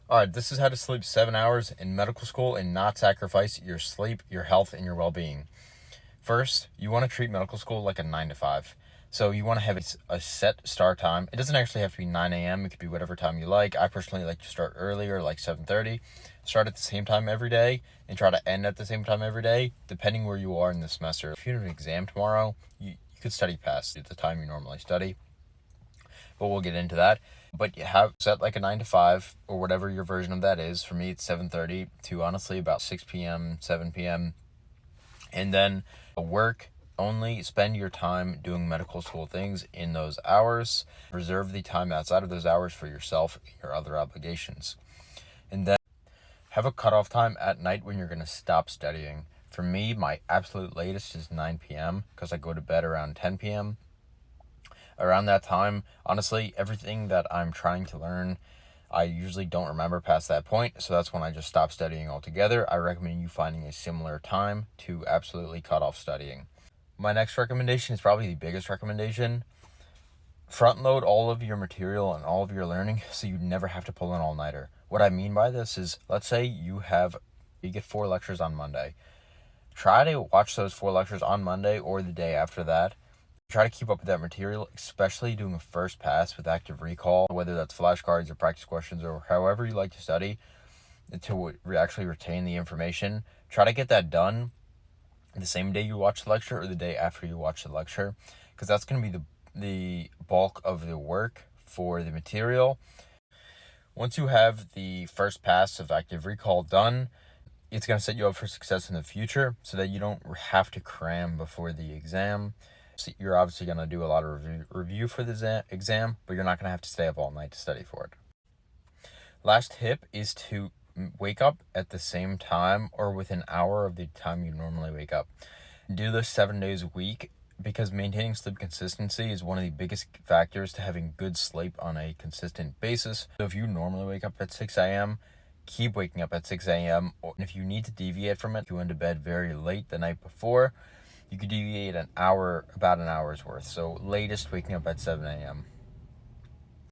All right, this is how to sleep 7 hours in medical school and not sacrifice your sleep, your health, and your well-being. First, you want to treat medical school like a 9 to 5. So you want to have a set start time. It doesn't actually have to be 9 a.m. It could be whatever time you like. I personally like to start earlier, like 7:30. Start at the same time every day and try to end at the same time every day, depending where you are in the semester. If you have an exam tomorrow, you could study past the time you normally study, but we'll get into that. But you have set like a 9 to 5 or whatever your version of that is. For me, it's 7:30 to honestly about 6 p.m., 7 p.m. And then work. Only spend your time doing medical school things in those hours. Reserve the time outside of those hours for yourself and your other obligations. And then have a cutoff time at night when you're going to stop studying. For me, my absolute latest is 9 p.m. because I go to bed around 10 p.m. Around that time, honestly, everything that I'm trying to learn, I usually don't remember past that point, so that's when I just stop studying altogether. I recommend you finding a similar time to absolutely cut off studying. My next recommendation is probably the biggest recommendation. Front load all of your material and all of your learning so you never have to pull an all-nighter. What I mean by this is, let's say you get 4 lectures on Monday. Try to watch those 4 lectures on Monday or the day after that. Try to keep up with that material, especially doing a first pass with active recall, whether that's flashcards or practice questions or however you like to study to actually retain the information. Try to get that done the same day you watch the lecture or the day after you watch the lecture, because that's going to be the bulk of the work for the material. Once you have the first pass of active recall done, it's going to set you up for success in the future so that you don't have to cram before the exam. So you're obviously going to do a lot of review for the exam, but you're not going to have to stay up all night to study for it. Last tip is to wake up at the same time or within an hour of the time you normally wake up. Do this 7 days a week because maintaining sleep consistency is one of the biggest factors to having good sleep on a consistent basis. So if you normally wake up at 6 a.m., keep waking up at 6 a.m. And if you need to deviate from it, you went to bed very late the night before, you could deviate about an hour's worth. So latest waking up at 7 a.m.